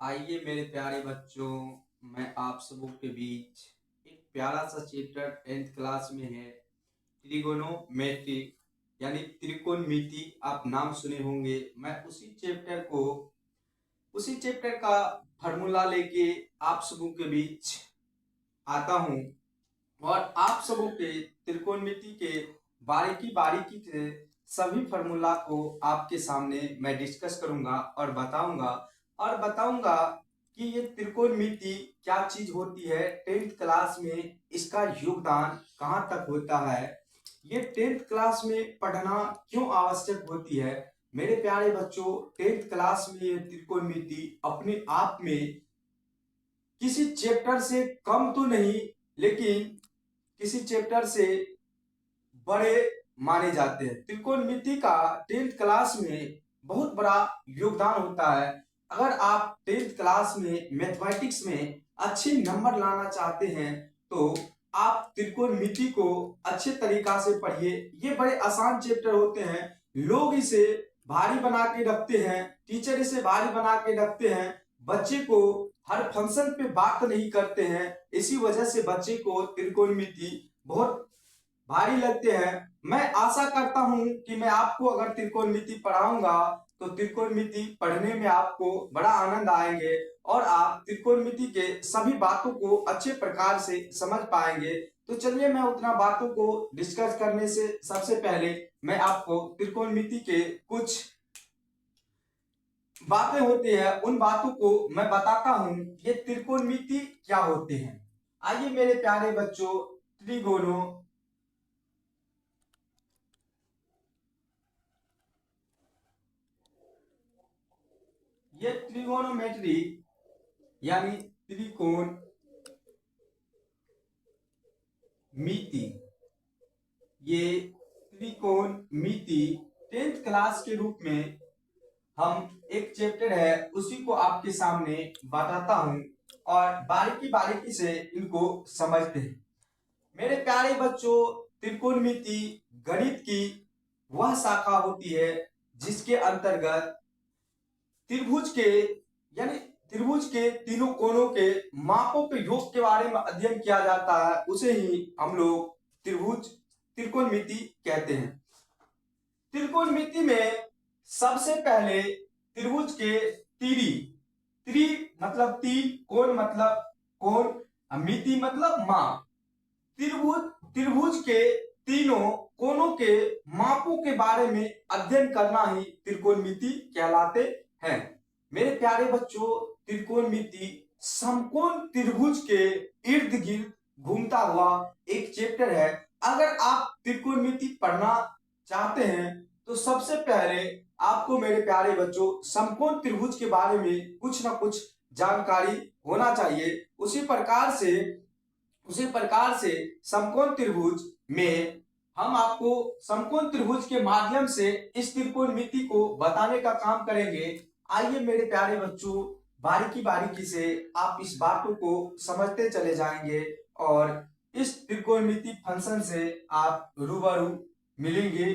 आइए मेरे प्यारे बच्चों, मैं आप सबों के बीच एक प्यारा सा चैप्टर 10th क्लास में है ट्रिगोनोमेट्री यानी त्रिकोणमिति। आप नाम सुने होंगे। मैं उसी चैप्टर का फार्मूला लेके आप सबों के बीच आता हूँ और आप सबों के त्रिकोणमिति के बारीकी बारीकी से सभी फार्मूला को आपके सामने मैं डिस्कस करूंगा और बताऊंगा कि ये त्रिकोणमिति क्या चीज होती है। 10th क्लास में इसका योगदान कहाँ तक होता है, ये 10th क्लास में पढ़ना क्यों आवश्यक होती है। मेरे प्यारे बच्चों, 10th क्लास में ये त्रिकोणमिति अपने आप में किसी चैप्टर से कम तो नहीं, लेकिन किसी चैप्टर से बड़े माने जाते हैं। त्रिकोणमिति का 10th क्लास में बहुत बड़ा योगदान होता है। अगर आप 10th क्लास में मैथमेटिक्स में अच्छे नंबर लाना चाहते हैं तो आप त्रिकोणमिति को अच्छे तरीका से पढ़िए। ये बड़े आसान चैप्टर होते हैं। लोग इसे भारी बना के रखते हैं, टीचर इसे भारी बना के रखते हैं, बच्चे को हर फंक्शन पे बात नहीं करते हैं। इसी वजह से बच्चे को त्रिकोणमिति बहुत भारी लगते हैं। मैं आशा करता हूं कि मैं आपको अगर त्रिकोणमिति पढ़ाऊंगा तो त्रिकोणमिति पढ़ने में आपको बड़ा आनंद आएंगे और आप त्रिकोणमिति के सभी बातों को अच्छे प्रकार से समझ पाएंगे। तो चलिए, मैं उतना बातों को डिस्कस करने से सबसे पहले मैं आपको त्रिकोणमिति के कुछ बातें होती है उन बातों को मैं बताता हूं। ये त्रिकोणमिति क्या होते हैं। आइए मेरे प्यारे बच्चों, ये त्रिगोनोमेट्री यानी त्रिकोण मिति, ये त्रिकोण मिति 10th क्लास के रूप में हम एक चैप्टर है उसी को आपके सामने बताता हूं और बारीकी बारीकी से इनको समझते हैं। मेरे प्यारे बच्चों, त्रिकोणमिति गणित की वह शाखा होती है जिसके अंतर्गत त्रिभुज के तीनों कोणों के मापों के योग के बारे में अध्ययन किया जाता है। उसे ही हम लोग त्रिकोणमिति कहते हैं। त्रिकोणमिति में सबसे पहले त्रिभुज के त्रि मतलब तीन, कोण मतलब कोण, मिति मतलब माप। त्रिभुज के तीनों कोणों के मापों के बारे में अध्ययन करना ही त्रिकोणमिति कहलाते हैं। मेरे प्यारे बच्चों, त्रिकोणमिति समकोण त्रिभुज के इर्द गिर्द घूमता हुआ एक चैप्टर है। अगर आप त्रिकोणमिति पढ़ना चाहते हैं तो सबसे पहले आपको मेरे प्यारे बच्चों समकोण त्रिभुज के बारे में कुछ ना कुछ जानकारी होना चाहिए। उसी प्रकार से समकोण त्रिभुज में हम आपको समकोण त्रिभुज के माध्यम से इस त्रिकोणमिति को बताने का काम करेंगे। आइए मेरे प्यारे बच्चों, बारीकी बारीकी से आप इस बातों को समझते चले जाएंगे और इस त्रिकोणमिति फंक्शन से आप रूबरू मिलेंगे।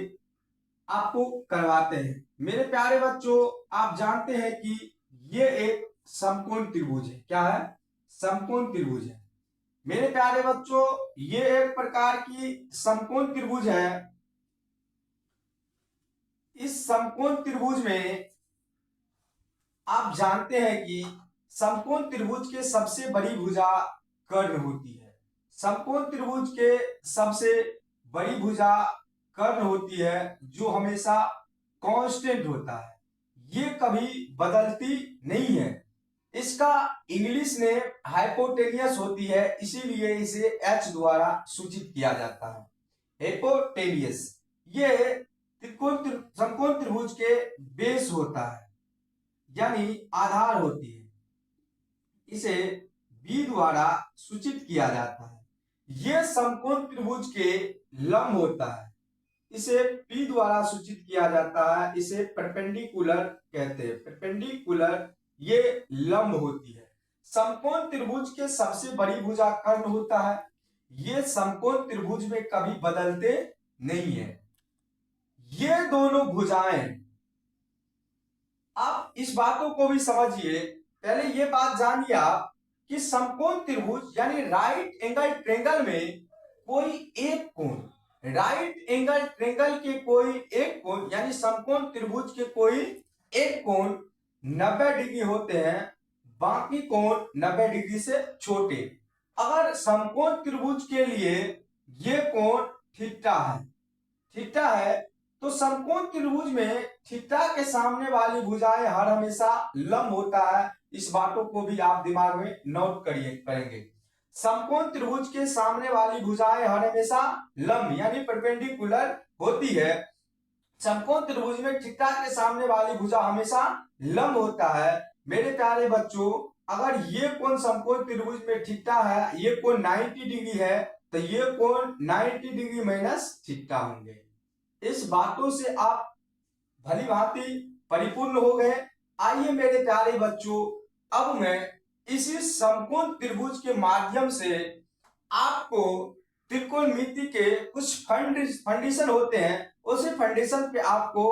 आपको करवाते हैं। मेरे प्यारे बच्चों, आप जानते हैं कि ये एक समकोण त्रिभुज है। क्या है? समकोण त्रिभुज है। मेरे प्यारे बच्चों, ये एक प्रकार की समकोण त्रिभुज है। इस समकोण त्रिभुज में आप जानते हैं कि समकोण त्रिभुज के सबसे बड़ी भुजा कर्ण होती है। समकोण त्रिभुज के सबसे बड़ी भुजा कर्ण होती है जो हमेशा कांस्टेंट होता है, ये कभी बदलती नहीं है। इसका इंग्लिश में हाइपोटेनियस होती है, इसीलिए इसे H द्वारा सूचित किया जाता है, हाइपोटेनियस। ये समकोण त्रिभुज के बेस होता है यानी आधार होती है, इसे B द्वारा सूचित किया जाता है। यह समकोण त्रिभुज के लंब होता है, इसे P द्वारा सूचित किया जाता है, इसे परपेंडिकुलर कहते हैं। परपेंडिकुलर ये लंब होती है। समकोण त्रिभुज के सबसे बड़ी भुजा कर्ण होता है। ये समकोण त्रिभुज में कभी बदलते नहीं है। ये दोनों भुजाएं, आप इस बातों को भी समझिए, पहले ये बात जानिए आप कि समकोण त्रिभुज यानी राइट एंगल ट्रेंगल में कोई एक कोण, राइट एंगल ट्रेंगल के कोई एक कोण यानी समकोण त्रिभुज के कोई एक कोण 90 डिग्री होते हैं, बाकी कोण 90 डिग्री से छोटे। अगर समकोण त्रिभुज के लिए ये कोण थीटा है तो समकोण त्रिभुज में थीटा के सामने वाली भुजाएं हर हमेशा लंब होता है। इस बातों को भी आप दिमाग में नोट करेंगे। समकोण त्रिभुज के सामने वाली भुजाएं हर हमेशा लंब यानी परपेंडिकुलर होती है। समकोण त्रिभुज में थीटा के सामने वाली भुजा हमेशा लंब होता है। मेरे प्यारे बच्चों, अगर ये कोण समकोण त्रिभुज में थीटा है, ये कोण 90 डिग्री है, तो ये कोण 90 डिग्री माइनस थीटा होंगे। इस बातों से आप भली भांति परिपूर्ण हो गए। आइए मेरे प्यारे बच्चों, अब मैं इसी समकोण त्रिभुज के माध्यम से आपको त्रिकोणमिति के कुछ फंडिशन होते हैं, उसी फंडिशन पे आपको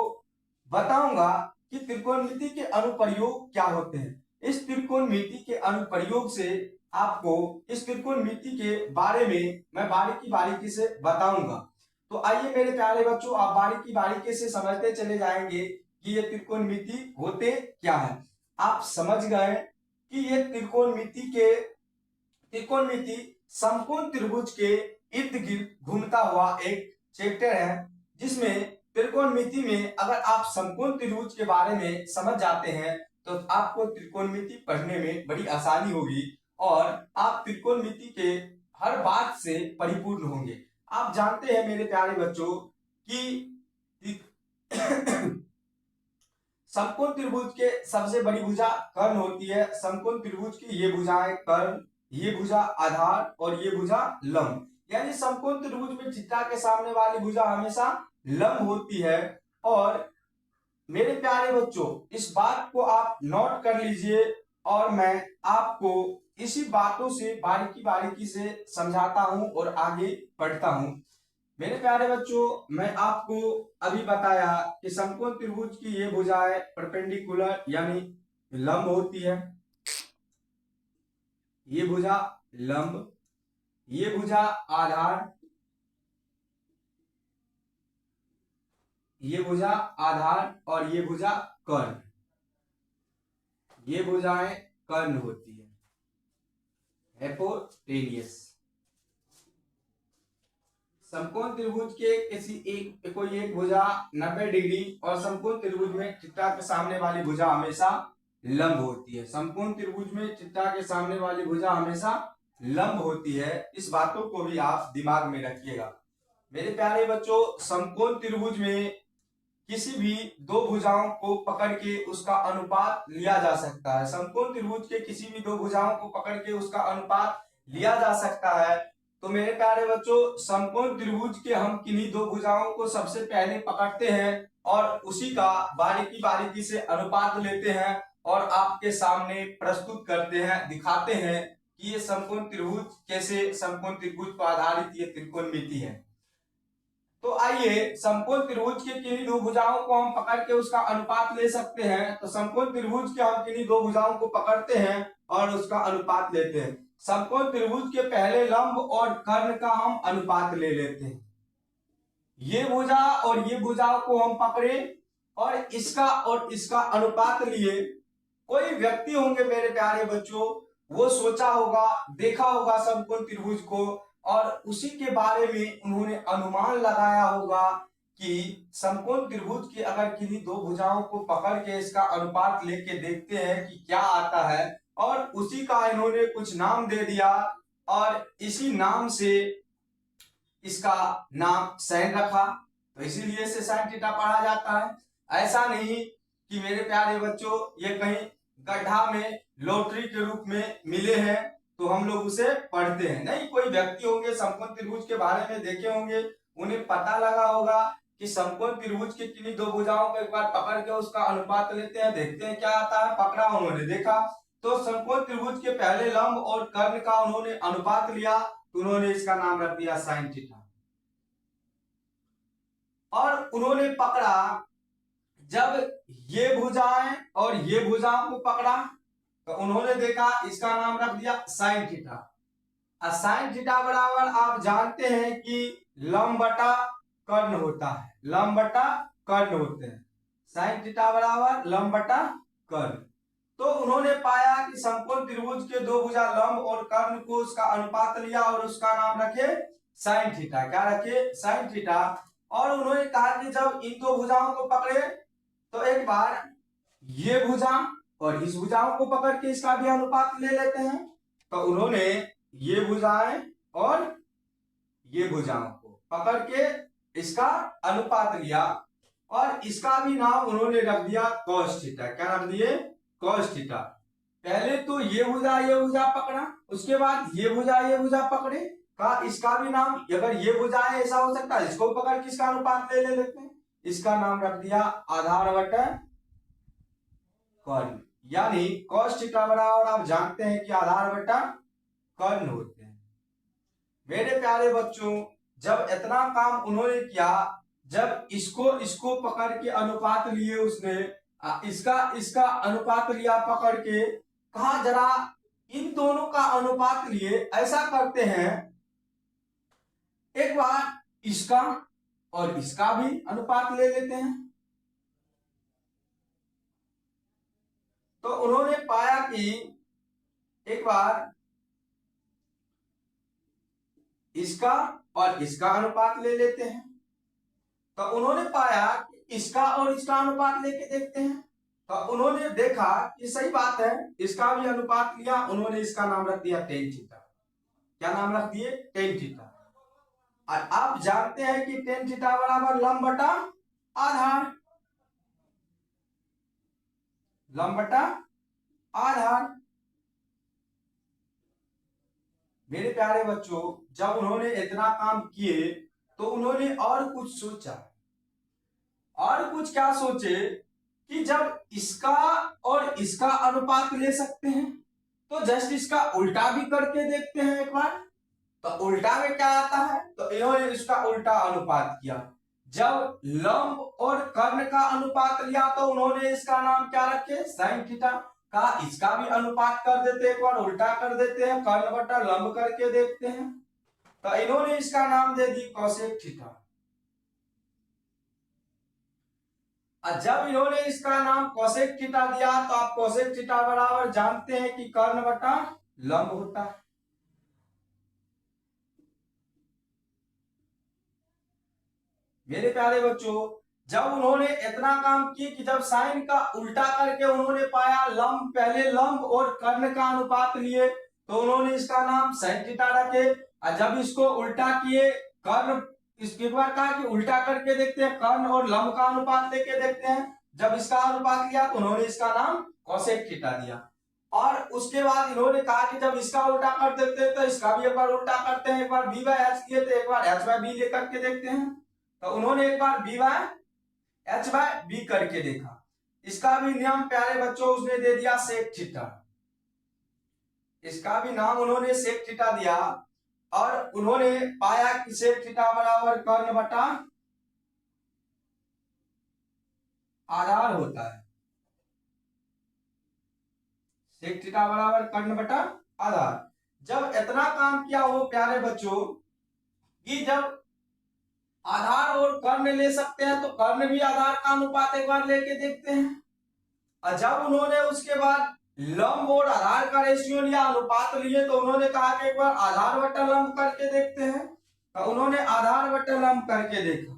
बताऊंगा कि त्रिकोणमिति के अनुप्रयोग क्या होते हैं। इस त्रिकोणमिति के अनुप्रयोग से आपको इस त्रिकोणमिति के बारे में मैं बारीकी से बताऊंगा। तो आइए मेरे प्यारे बच्चों, आप बारीकी से समझते चले जाएंगे कि ये त्रिकोणमिति होते क्या है। आप समझ गए कि ये त्रिकोणमिति समकोण त्रिभुज के इर्द गिर्द घूमता हुआ एक चैप्टर है, जिसमें त्रिकोणमिति में अगर आप समकोण त्रिभुज के बारे में समझ जाते हैं तो आपको त्रिकोणमिति पढ़ने में बड़ी आसानी होगी और आप त्रिकोणमिति के हर बात से परिपूर्ण होंगे। आप जानते हैं मेरे प्यारे बच्चों कि समकोण त्रिभुज के सबसे बड़ी भुजा कर्ण होती है। समकोण त्रिभुज की ये भुजाएं कर्ण, ये भुजा आधार और ये भुजा लंब। यानी समकोण त्रिभुज में थीटा के सामने वाली भुजा हमेशा लंब होती है। और मेरे प्यारे बच्चों, इस बात को आप नोट कर लीजिए और मैं आपको इसी बातों से बारीकी से समझाता हूं और आगे बढ़ता हूं। मेरे प्यारे बच्चों, मैं आपको अभी बताया कि समकोण त्रिभुज की ये भुजाएं परपेंडिकुलर यानी लंब होती है। ये भुजा लंब, ये भुजा आधार, ये भुजा आधार और ये भुजा कर्ण। ये भुजाएं कर्ण होती है, हाइपोटेनियस। समकोण त्रिभुज के किसी कोई एक भुजा 90 डिग्री और समकोण त्रिभुज में थीटा के सामने वाली भुजा हमेशा लंब होती है। समकोण त्रिभुज में थीटा के सामने वाली भुजा हमेशा लंब होती है। इस बातों को भी आप दिमाग में रखिएगा। मेरे प्यारे बच्चों, समकोण त्रिभुज में किसी भी दो भुजाओं को पकड़ के उसका अनुपात लिया जा सकता है। समकोण त्रिभुज के किसी भी दो भुजाओं को पकड़ के उसका अनुपात लिया जा सकता है। तो मेरे प्यारे बच्चों, समकोण त्रिभुज के हम किन्हीं दो भुजाओं को सबसे पहले पकड़ते हैं और उसी का बारीकी से अनुपात लेते हैं और आपके सामने प्रस्तुत करते हैं, दिखाते हैं कि ये समकोण त्रिभुज कैसे समकोण त्रिभुज पर आधारित ये त्रिकोणमिति है। तो आइए, समकोण त्रिभुज के किन्हीं दो भुजाओं को हम पकड़ के उसका अनुपात ले सकते हैं। तो समकोण त्रिभुज के हम किन्हीं दो भुजाओं को पकड़ते हैं और उसका अनुपात लेते हैं। समकोण त्रिभुज के पहले लंब और कर्ण का हम अनुपात ले लेते हैं। ये भुजा और ये भुजाओं को हम पकड़े और इसका अनुपात लिए। कोई व्यक्ति होंगे मेरे प्यारे बच्चों, वो सोचा होगा, देखा होगा समकोण त्रिभुज को और उसी के बारे में उन्होंने अनुमान लगाया होगा कि समकोण त्रिभुज के अगर किन्हीं दो भुजाओं को पकड़ के इसका अनुपात लेके देखते हैं कि क्या आता है, और उसी का इन्होंने कुछ नाम दे दिया और इसी नाम से इसका नाम साइन रखा। तो इसीलिए इसे साइन थीटा पढ़ा जाता है। ऐसा नहीं कि मेरे प्यारे बच्चों ये कहीं गड्ढा में लॉटरी के रूप में मिले हैं तो हम लोग उसे पढ़ते हैं, नहीं। कोई व्यक्ति होंगे समकोण त्रिभुज के बारे में देखे होंगे, उन्हें पता लगा होगा कि समकोण त्रिभुज के किन्हीं दो भुजाओं को एक बार पकड़ के उसका अनुपात लेते हैं, देखते हैं क्या आता है। पकड़ा, उन्होंने देखा, तो समकोण त्रिभुज के पहले लंब और कर्ण का उन्होंने अनुपात लिया, तो उन्होंने इसका नाम रख दिया साइन थीटा। और उन्होंने पकड़ा, जब ये भुजाएं और ये भुजाओं को पकड़ा तो उन्होंने देखा, इसका नाम रख दिया साइन थीटा। साइन थीटा बराबर आप जानते हैं कि लंब बटा कर्ण होता है, लंब बटा कर्ण होते हैं। साइन थीटा बराबर लंब बटा कर्ण। तो उन्होंने पाया कि समकोण त्रिभुज के दो भुजा लंब और कर्ण को उसका अनुपात लिया और उसका नाम रखे साइन थीटा। क्या रखे? Sine theta. और उन्होंने कहा कि जब इन दो भुजाओं को पकड़े तो एक बार ये भुजा और इस भुजाओं को पकड़ के इसका भी अनुपात ले लेते हैं। तो उन्होंने ये भुजाएं और ये भुजाओं को पकड़ के इसका अनुपात लिया और इसका भी नाम उन्होंने रख दिया cos थीटा। क्या रख दिए? cos theta. पहले तो ये भुजा पकड़ा, उसके बाद ये भुजा पकड़े, का इसका भी नाम, अगर ये भुजाएं ऐसा हो सकता है इसको पकड़ के इसका अनुपात ले लेते हैं, इसका नाम रख दिया आधार बटा कर्ण। यानी cos थीटा बराबर आप जानते हैं कि आधार बटा कर्ण होते हैं। मेरे प्यारे बच्चों, जब इतना काम उन्होंने किया, जब इसको पकड़ के अनुपात लिए उसने, इसका अनुपात लिया पकड़ के, कहा जरा इन दोनों का अनुपात लिए ऐसा करते हैं, एक बार इसका और इसका भी अनुपात ले लेते हैं। तो उन्होंने पाया कि एक बार इसका और इसका अनुपात ले लेते हैं। तो उन्होंने पाया कि इसका और इसका अनुपात लेके देखते हैं। तो उन्होंने देखा कि सही बात है, इसका भी अनुपात लिया, उन्होंने इसका नाम रख दिया टेन थीटा। क्या नाम रख दिए? Tan theta. और आप जानते हैं कि टेन थीटा बराबर लंब बटा आधार, लंब बटा आधार। मेरे प्यारे बच्चों, जब उन्होंने इतना काम किए तो उन्होंने और कुछ सोचा। और कुछ क्या सोचे कि जब इसका और इसका अनुपात ले सकते हैं तो जस्ट इसका उल्टा भी करके देखते हैं एक बार। तो उल्टा में क्या आता है? तो इन्होंने इसका उल्टा अनुपात किया। जब लंब और कर्ण का अनुपात लिया तो उन्होंने इसका नाम क्या रखे? Sine theta. का इसका भी अनुपात कर देते, एक बार उल्टा कर देते हैं, कर्ण बटा लंब करके देखते हैं। तो इन्होंने इसका नाम दे दी कोसेक थीटा। जब इन्होंने इसका नाम कोसेक थीटा दिया तो आप कोसेक थीटा बराबर जानते हैं कि कर्ण बटा लंब होता है। मेरे प्यारे बच्चों, जब उन्होंने इतना काम किया कि जब साइन का उल्टा करके उन्होंने पाया लंब, पहले लंब और कर्ण का अनुपात लिए तो उन्होंने इसका नाम साइन थीटा रखे। और जब इसको उल्टा किए, कर्ण, इसके बार कहा कि उल्टा करके देखते हैं, कर्ण और लंब का अनुपात लेके देखते हैं। जब इसका अनुपात लिया तो उन्होंने इसका नाम कोसेक थीटा दिया। और उसके बाद इन्होंने कहा कि जब इसका उल्टा कर देते हैं तो इसका भी एक बार उल्टा करते हैं, एक बार बी बाय एच लिए तो एक बार एच बाय बी लेकर के देखते हैं। तो उन्होंने एक बार B by H by B करके देखा। इसका भी नियम प्यारे बच्चों उसने दे दिया सेक थीटा। इसका भी नाम उन्होंने सेक थीटा दिया और उन्होंने पाया कि सेक थीटा बराबर कर्ण बटा आधार होता है। सेक थीटा बराबर कर्ण बटा आधार। जब इतना काम किया वो प्यारे बच्चों कि जब आधार और कर्ण ले सकते हैं तो कर्ण भी आधार का अनुपात एक बार लेके देखते हैं। और जब उन्होंने उसके बाद लंब और आधार का रेशियो लिया, अनुपात लिए, तो उन्होंने कहा कि एक बार आधार बटा लंब करके देखते हैं। तो उन्होंने आधार बटा लंब करके देखा,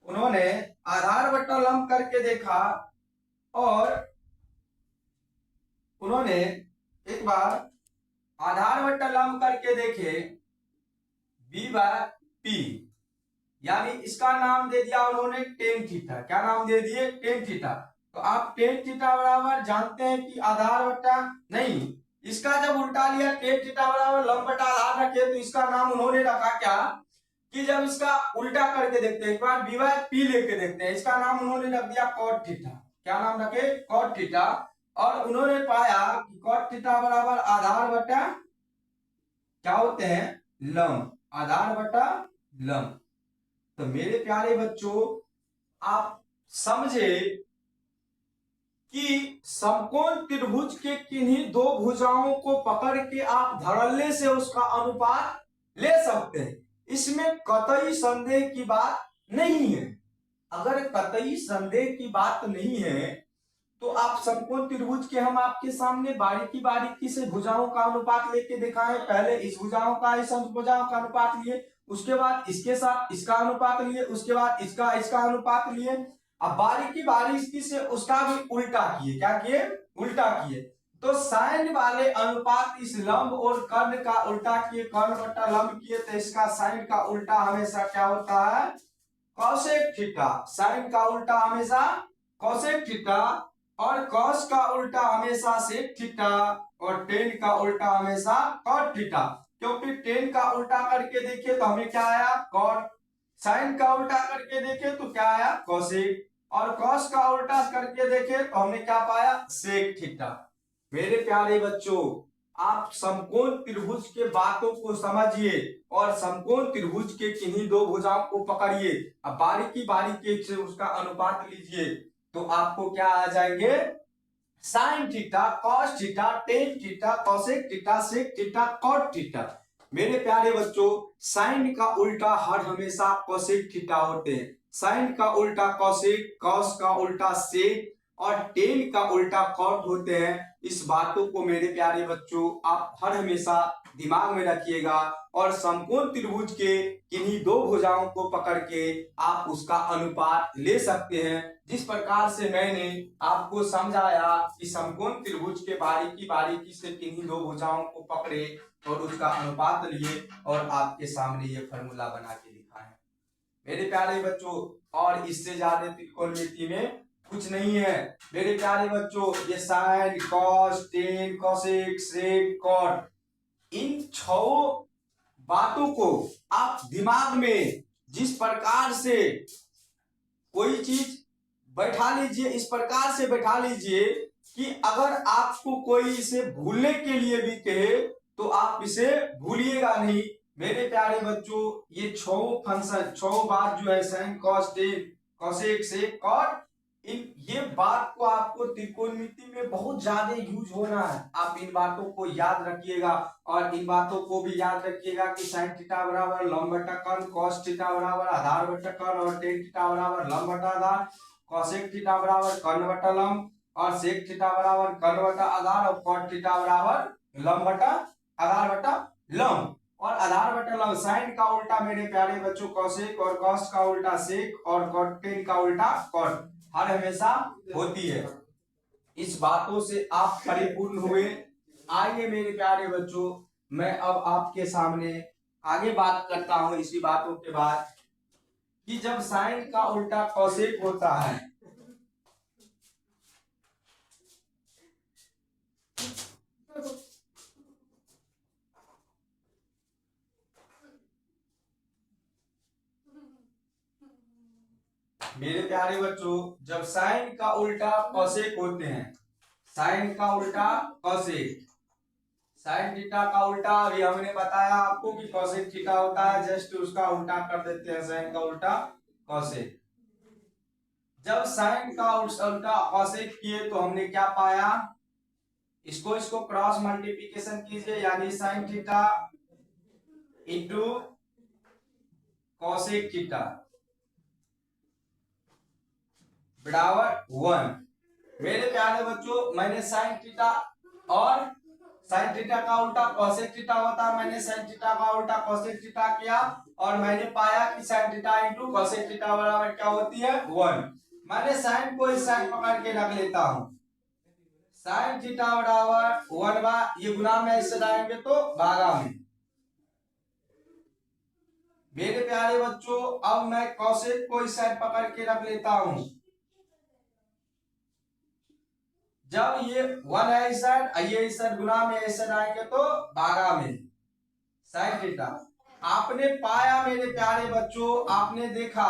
उन्होंने आधार बटा लंब करके देखा और उन्होंने एक बार आधार बटा लंब करके देखे बी बाय पी, यानी इसका नाम दे दिया उन्होंने टेन थीटा। क्या नाम दे दिए? Tan theta. तो आप टेन थीटा बराबर जानते हैं कि आधार बटा, नहीं, इसका जब उल्टा लिया टेन थीटा बराबर लंब बटा आधार रखे तो इसका नाम उन्होंने रखा क्या कि जब इसका उल्टा करके देखते हैं, एक बार बी बाय पी लेके देखते हैं, इसका नाम उन्होंने रख दिया कॉट थीटा। क्या नाम रखे? Cot theta. और उन्होंने पाया कि कॉट थीटा बराबर आधार बटा क्या होते हैं? लंब। आधार बटा लंब। तो मेरे प्यारे बच्चों, आप समझे कि समकोण त्रिभुज के किन्हीं दो भुजाओं को पकड़ के आप धड़ल्ले से उसका अनुपात ले सकते हैं। इसमें कतई संदेह की बात नहीं है। अगर कतई संदेह की बात नहीं है तो आप समकोण त्रिभुज के हम आपके सामने बारीकी बारीकी से भुजाओं का अनुपात लेके दिखाएं। पहले इस भुजाओं का इस भुजाओं का अनुपात लिए, उसके बाद इसके साथ इसका अनुपात लिए, उसके बाद इसका अनुपात लिए। अब बारीकी बारीकी से उसका भी उल्टा किए। क्या किए? उल्टा किए। तो साइन वाले अनुपात इस लंब और कर्ण का उल्टा किए, कर्ण बट्टा लंब किए, तो इसका साइन का उल्टा हमेशा क्या होता है? Cosec theta. साइन का उल्टा हमेशा कॉसेक थीटा, और कॉस का उल्टा हमेशा सेक थीटा, और टेन का उल्टा हमेशा कॉट थीटा। क्योंकि टेन का उल्टा करके देखे तो हमें क्या आया? कॉट। साइन का उल्टा करके देखे तो क्या आया? कॉसेक। और कॉस का उल्टा करके देखे तो हमने क्या पाया? Sec theta. मेरे प्यारे बच्चों, आप समकोण त्रिभुज के बातों को समझिए और समकोण त्रिभुज के किन्हीं दो भुजाओं को पकड़िए। अब बारीकी बारीकी से उसका अनुपात लीजिए तो आपको क्या आ जाएंगे? Sine theta, cos theta, tan theta, cosec theta, sec theta, cot theta. मेरे प्यारे बच्चों, साइन का उल्टा हर हमेशा कॉसेक थीटा होते हैं। साइन का उल्टा कॉसेक, कॉस का उल्टा सेक और टेन का उल्टा कॉट होते हैं। इस बातों को मेरे प्यारे बच्चों आप हर हमेशा दिमाग में रखिएगा और समकोण त्रिभुज के किन्हीं दो भुजाओं को पकड़ के आप उसका अनुपात ले सकते हैं। जिस प्रकार से मैंने आपको समझाया कि समकोण त्रिभुज के बारीकी बारीकी से किन्हीं दो भुजाओं को पकड़े और उसका अनुपात लिए और आपके सामने ये फॉर्मूला बना के दिखाएं। मेरे प्यारे बच्चों, और इससे ज्यादा त्रिकोणमिति में कुछ नहीं है। मेरे प्यारे बच्चों, ये साइन, कॉस, टेन, कॉसेक, सेक, कॉट, इन छह बातों को आप दिमाग में जिस प्रकार से कोई चीज बैठा लीजिए, इस प्रकार से बैठा लीजिए कि अगर आपको कोई इसे भूलने के लिए भी कहे तो आप इसे भूलिएगा नहीं। मेरे प्यारे बच्चों, ये छह फंक्शन, छह बात जो है, साइन, कॉस, टेन, कॉसेक, सेक, कॉट, ये बात को आपको त्रिकोणमिति में बहुत ज्यादा यूज होना है। आप इन बातों को याद रखिएगा और इन बातों को भी याद रखिएगा कि साइन थीटा बराबर लंब बटा कर्ण, कॉस थीटा बराबर आधार बटा कर्ण और टेन थीटा बराबर लंब बटा आधार, कॉसेक थीटा बराबर कर्ण बटा लंब और सेक थीटा बराबर कर्ण बटा आधार और कॉट थीटा बराबर लंब बटा आधार बटा लंब। और आधार बटा लंब, साइन का उल्टा मेरे प्यारे बच्चों कॉसेक और कॉस का उल्टा सेक और कॉट, टेन का उल्टा कॉट हर हमेशा होती है। इस बातों से आप परिपूर्ण हुए। आइए मेरे प्यारे बच्चों, मैं अब आपके सामने आगे बात करता हूं इसी बातों के बाद कि जब साइन का उल्टा कॉसेक होता है मेरे प्यारे बच्चों, जब साइन का उल्टा कॉसेक होते हैं, साइन का उल्टा कॉसेक, साइन थीटा का उल्टा अभी हमने बताया आपको कि कॉसेक थीटा होता है, जस्ट उसका उल्टा कर देते हैं, साइन का उल्टा कॉसेक। जब साइन का उल्टा कॉसेक किए तो हमने क्या पाया? इसको क्रॉस मल्टीप्लिकेशन कीजिए, यानी sign theta into cosec theta बराबर 1। मेरे प्यारे बच्चों, मैंने साइन थीटा और साइन थीटा का उल्टा कॉसेक थीटा होता है, मैंने साइन थीटा का उल्टा कॉसेक थीटा किया और मैंने पाया कि sign theta into cosec theta बराबर क्या होती है? 1। मैंने साइन को इस साइड पकड़ के रख लेता हूं, साइन थीटा बराबर 1 ये गुना में इससे लाएंगे तो भागा में। मेरे प्यारे बच्चों, अब मैं कॉसेक को इस साइड पकड़ के रख लेता हूं, जब ये 1 है इस साइड, ये इस साइड गुना में ऐसे आएंगे तो भागा में साइन थीटा। आपने पाया मेरे प्यारे बच्चों, आपने देखा,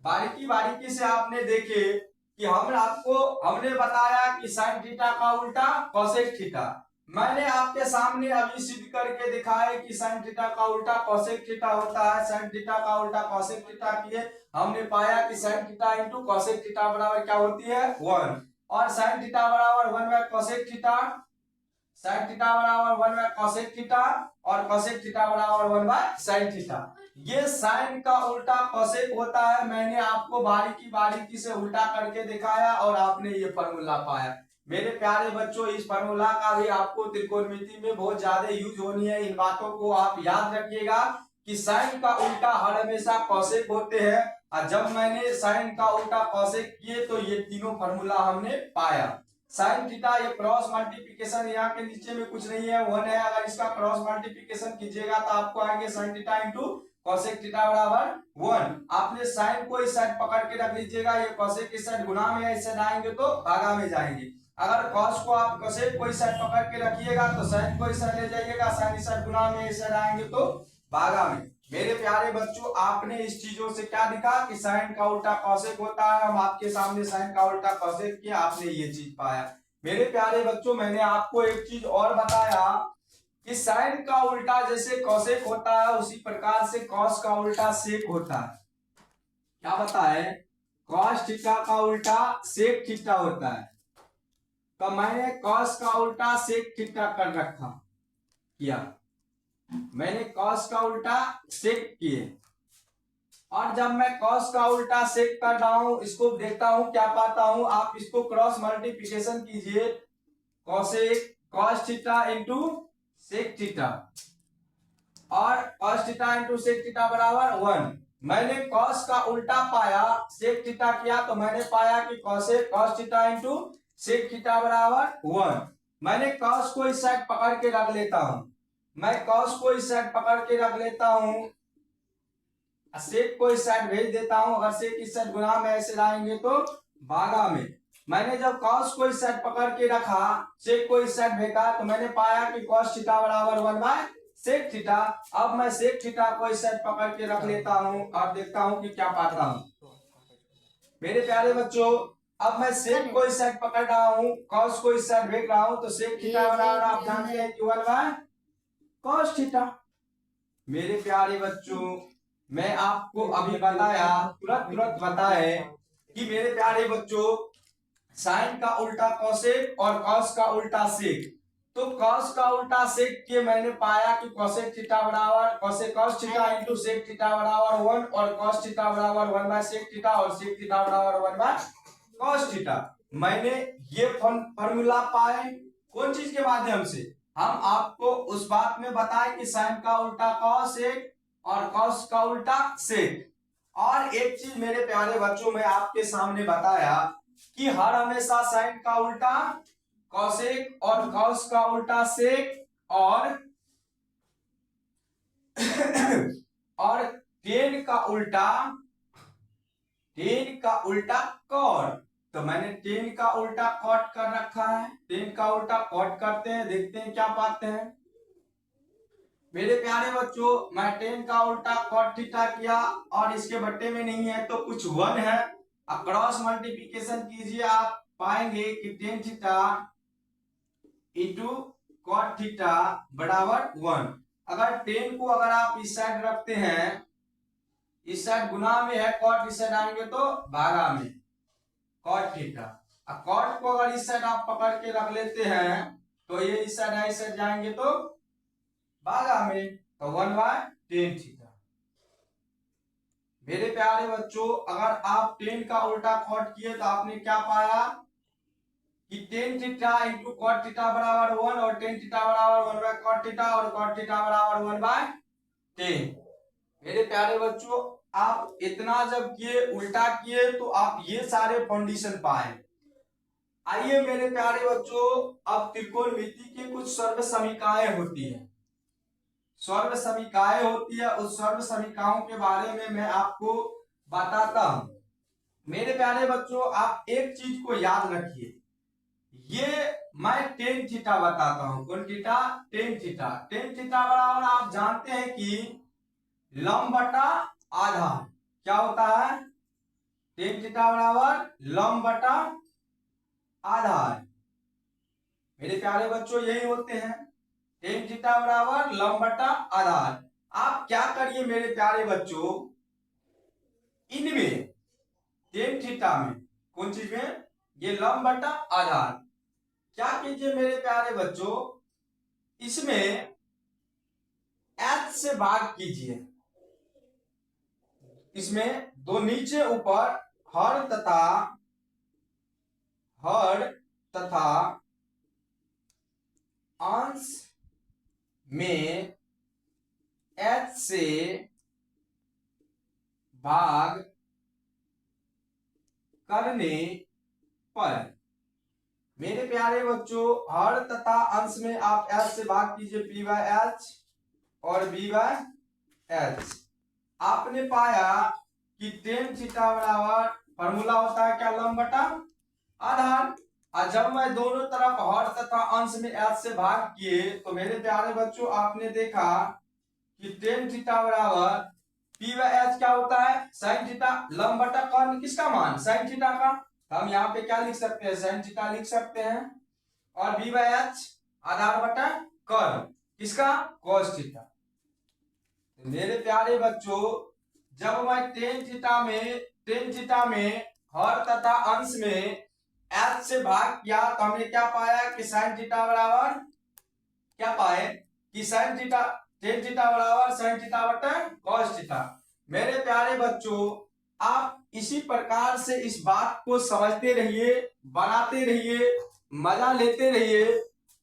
बारीकी बारीकी से आपने देखे कि हमने बताया कि साइन थीटा का उल्टा कॉसेक थीटा। मैंने आपके सामने अभी सिद्ध करके दिखाया कि साइन थीटा का उल्टा कॉसेक थीटा होता है। साइन थीटा का उल्टा कॉसेक थीटा किए, हमने पाया कि sign theta into cosec theta बराबर क्या होती है? 1। और साइन थीटा बराबर 1 bye cosec theta, sign theta बराबर 1 बाय कोसेक थीटा और कोसेक थीटा बराबर 1 बाय साइन थीटा। ये साइन का उल्टा कोसेक होता है। मैंने आपको बारीकी बारीकी से उल्टा करके दिखाया और आपने ये फॉर्मूला पाया। मेरे प्यारे बच्चों, इस फॉर्मूला का भी आपको त्रिकोणमिति में बहुत ज्यादा यूज होनी है। इन बातों को आप याद रखिएगा कि साइन का उल्टा हर हमेशा कोसेक होते हैं। और जब मैंने साइन का उल्टा कोसेक किए तो ये तीनों फॉर्मूला हमने पाया। साइन थीटा ये क्रॉस मल्टीप्लिकेशन यहाँ के नीचे में कुछ नहीं है, 1 है। अगर इसका क्रॉस मल्टीप्लिकेशन कीजिएगा तो आपको आएंगे sign theta into cosec theta बराबर 1। आपने साइन को इस साइड पकड़ के रख लीजिएगा, ये कोसेक इस साइड गुना में है, इस साइड आएंगे तो भागा में जाएंगे। अगर कॉस को आप कोसेक को इस साइड पकड़ के रखिएगा तो साइन को इस साइड ले जाइएगा, साइन इस साइड गुना में, इस साइड आएंगे तो भागा में। मेरे प्यारे बच्चों, आपने इस चीजों से क्या दिखा कि साइन का उल्टा कोसेक होता है। हम आपके सामने साइन का उल्टा कोसेक किया, आपने ये चीज पाया। मेरे प्यारे बच्चों, मैंने आपको एक चीज और बताया कि साइन का उल्टा जैसे कोसेक होता है उसी प्रकार से कॉस का उल्टा सेक होता है। क्या बताए? कॉस थीटा का उल्टा सेक थीटा होता है। तो मैंने कॉस का उल्टा सेक थीटा कर रखा किया, मैंने कॉस का उल्टा सेक किए। और जब मैं कॉस का उल्टा सेक कर रहा हूं, इसको देखता हूं क्या पाता हूं। आप इसको क्रॉस मल्टीप्लिकेशन कीजिए, cosec cos theta into sec theta और cos theta into sec theta बराबर 1। मैंने कॉस का उल्टा पाया, सेक थीटा किया तो मैंने पाया कि cosec cos theta into sec theta बराबर 1। मैंने कॉस को इस साइड पकड़ के रख लेता हूं, मैं कॉस को इस साइड पकड़ के रख लेता हूं, सेक को इस साइड भेज देता हूं। अगर सेक इस साइड गुना में ऐसे लाएंगे तो भागा में। मैंने जब कॉस को इस साइड पकड़ के रखा, सेक को इस साइड भेजा तो मैंने पाया कि कॉस थीटा बराबर 1 बाय सेक थीटा। अब मैं सेक थीटा को इस साइड पकड़ के रख लेता हूं और देखता हूं कि क्या पाता हूं। मेरे प्यारे बच्चों, अब मैं सेक को इस साइड पकड़ रहा हूं, कॉस को इस साइड भेज रहा हूं तो सेक थीटा बराबर आप जानते हैं कि 1 बाय कॉस थीटा। मेरे प्यारे बच्चों, मैं आपको अभी बताया, तुरंत बताए कि मेरे प्यारे बच्चों साइन का उल्टा कोसेक और कॉस का उल्टा सेक। तो कॉस का उल्टा सेक के मैंने पाया कि कोसेक थीटा बराबर cosec cos theta into sec theta बराबर 1 और कॉस थीटा बराबर 1 बाय सेक थीटा और सेक थीटा बराबर 1 बाय कॉस थीटा। मैंने ये फॉर्मूला पाए कौन चीज के माध्यम से? हम आपको उस बात में बताए कि साइन का उल्टा कॉस एक और कॉस का उल्टा सेक। और एक चीज मेरे प्यारे बच्चों में आपके सामने बताया कि हर हमेशा साइन का उल्टा कॉसेक और कॉस का उल्टा सेक और टेन का उल्टा कॉट। तो मैंने टेन का उल्टा कॉट कर रखा है, टेन का उल्टा कॉट करते हैं, देखते हैं क्या पाते हैं। मेरे प्यारे बच्चों, मैं टेन का उल्टा कॉट थीटा किया और इसके बट्टे में नहीं है तो कुछ 1 है। अब क्रॉस मल्टीप्लिकेशन कीजिए, आप पाएंगे कि tan theta into cot theta बराबर 1। अगर टेन को अगर आप इस साइड रखते हैं, इस साइड गुना में है, कॉट इस साइड आएंगे तो भागा में कॉट थीटा। अब कॉट को अगर इस साइड आप पकड़ के रख लेते हैं तो ये इस साइड इस साइड जाएंगे तो भागा में, तो 1 बाय टेन थीटा। मेरे प्यारे बच्चों, अगर आप टेन का उल्टा कॉट किए तो आपने क्या पाया कि tan theta into cot theta बराबर 1 और टेन थीटा बराबर 1 बाय कॉट थीटा और कॉट थीटा बराबर 1 बाय टेन। मेरे प्यारे बच्चों, आप इतना जब किए उल्टा किए तो आप ये सारे कंडीशन पाए। आइए मेरे प्यारे बच्चों, अब त्रिकोणमिति की कुछ सर्व समीकरणाएं होती है, सर्व समीकरणाएं होती है, उस सर्व समीकरणों के बारे में मैं आपको बताता हूं। मेरे प्यारे बच्चों, आप एक चीज को याद रखिए, ये मैं टेन थीटा बताता हूं। कौन theta? Tan theta. Tan theta बराबर आप जानते हैं कि लंब बटा आधार। क्या होता है? टेन थीटा बराबर लंब बटा आधार। मेरे प्यारे बच्चों, यही होते हैं टेन थीटा बराबर लंब बटा आधार। आप क्या करिए मेरे प्यारे बच्चों, इनमें टेन थीटा में, कौन चीज में? ये लंब बटा आधार। क्या कीजिए मेरे प्यारे बच्चों, इसमें h से भाग कीजिए। इसमें दो नीचे ऊपर हर तथा अंश में h से भाग करने पर, मेरे प्यारे बच्चों हर तथा अंश में आप h से भाग कीजिए, p बाय एच और b बाय एच। आपने पाया कि टेन थीटा बराबर फॉर्मूला होता है क्या, लंब बटा आधार। और जब मैं दोनों तरफ हर तथा अंश में h से भाग किए तो मेरे प्यारे बच्चों आपने देखा कि टेन थीटा बराबर p बाय एच क्या होता है, साइन थीटा। लंब बटा कॉन किसका मान, साइन थीटा का। हम यहाँ पे क्या लिख सकते हैं, साइन थीटा लिख सकते हैं। और b बाय एच आधार बटा कॉन किसका, कॉस थीटा। मेरे प्यारे बच्चों जब मैं टेन थीटा में हर तथा अंश में h से भाग किया तो हमने क्या पाया कि साइन थीटा बराबर क्या पाए कि साइन थीटा टेन थीटा बराबर साइन थीटा बटा कॉस थीटा। मेरे प्यारे बच्चों आप इसी प्रकार से इस बात को समझते रहिए, बनाते रहिए, मजा लेते रहिए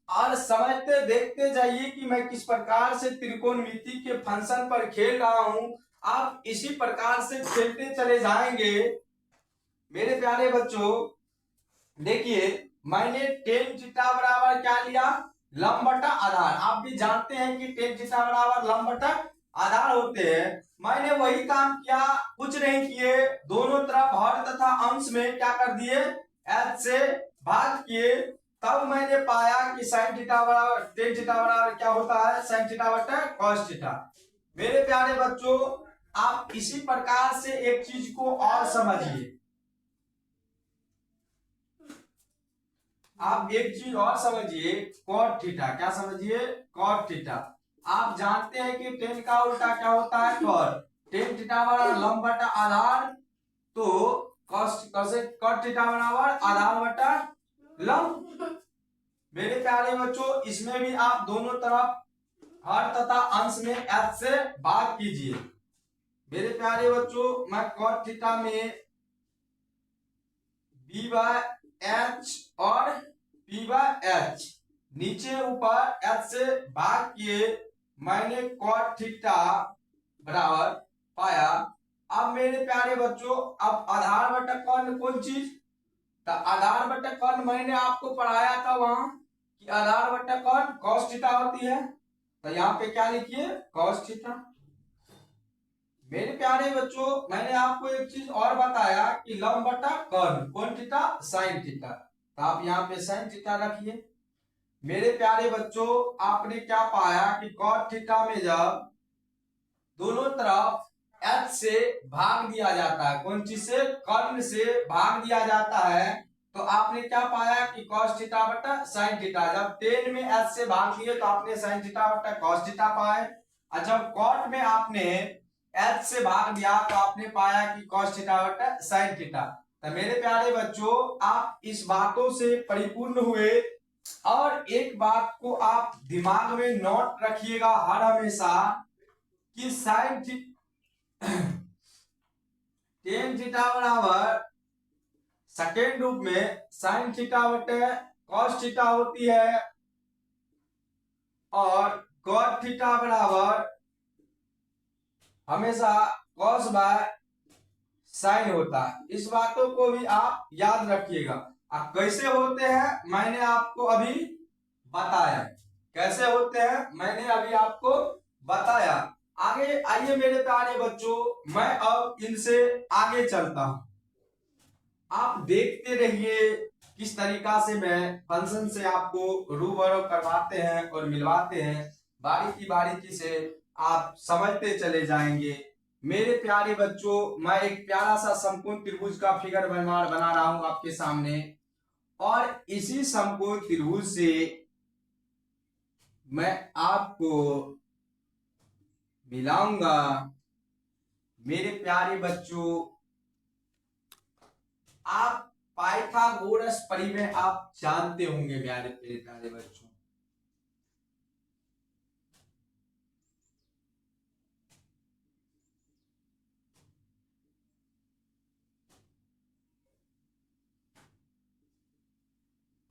और समझते देखते जाइए कि मैं किस प्रकार से त्रिकोणमिति के फंक्शन पर खेल रहा हूं। आप इसी प्रकार से खेलते चले जाएंगे। मेरे प्यारे बच्चों देखिए मैंने टेन थीटा बराबर क्या लिया, लंब बटा आधार। आप भी जानते हैं कि टेन थीटा बराबर लंब बटा आधार होते हैं। मैंने वही काम किया, कुछ नहीं किए, दोनों तरफ हर तथा अंश में क्या कर दिए, h से भाग किए। तब मैंने पाया कि साइन थीटा बराबर टेन थीटा बराबर क्या होता है, साइन थीटा बटा कॉस थीटा। मेरे प्यारे बच्चों आप इसी प्रकार से एक चीज को और समझिए, आप एक चीज और समझिए, कॉट थीटा। क्या समझिए, कॉट थीटा। आप जानते हैं कि टेन का उल्टा क्या होता है, कॉट। टेन थीटा बराबर लंब बटा आधार, तो कॉट थीटा बराबर आधार बटा लंब। मेरे प्यारे बच्चों इसमें भी आप दोनों तरफ हर तथा अंश में h से भाग कीजिए। मेरे प्यारे बच्चों मैं कॉट थीटा में b बाय एच और p बाय एच नीचे ऊपर h से भाग किए, मैंने कॉट थीटा बराबर पाया। अब मेरे प्यारे बच्चों अब आधार बटा कौन चीज, तो आधार बटा कौन मैंने आपको पढ़ाया था वहां कि आधार बटा कौन कॉस थीटा होती है। तो यहाँ पे क्या लिखिए, कॉस थीटा। मेरे प्यारे बच्चों मैंने आपको एक चीज और बताया कि लंब बटा कौन थीटा, साइन थीटा। तो आप यहाँ पे साइन थीटा रखिए। मेरे प्यारे बच्चों आपने क्या पाया कि कॉट थीटा में जब दोनों तरफ h से भाग दिया जाता है, कौन चीज से, कर्ण से भाग दिया जाता है, तो आपने क्या पाया कि cos थीटा बटा साइन थीटा। जब टेन में h से भाग दिए तो आपने साइन थीटा बटा cos थीटा पाए। और जब कॉट में आपने h से भाग दिया तो आपने पाया कि cos थीटा बटा साइन थीटा। तो मेरे प्यारे बच्चों आप इस बातों से परिपूर्ण हुए। और एक बात को आप दिमाग में नोट रखिएगा हर हमेशा कि साइन टेन थीटा बराबर सेकेंड रूप में साइन थीटा बटे कॉस थीटा होती है और कॉट थीटा बराबर हमेशा कॉस बाय साइन होता है। इस बातों को भी आप याद रखिएगा। अब कैसे होते हैं मैंने आपको अभी बताया, कैसे होते हैं मैंने अभी आपको बताया। आगे आइए मेरे प्यारे बच्चों मैं अब इनसे आगे चलता हूं। आप देखते रहिए किस तरीका से मैं फंक्शन से आपको रूबरू करवाते हैं और मिलवाते हैं। बारीकी से आप समझते चले जाएंगे। मेरे प्यारे बच्चों मैं एक प्यारा सा समकोण त्रिभुज का फिगर बना रहा हूं आपके सामने, और इसी समकोण त्रिभुज से मैं आपको मिलाऊंगा। मेरे प्यारे बच्चों आप पाइथागोरस परिमेय आप जानते होंगे मेरे प्यारे बच्चों।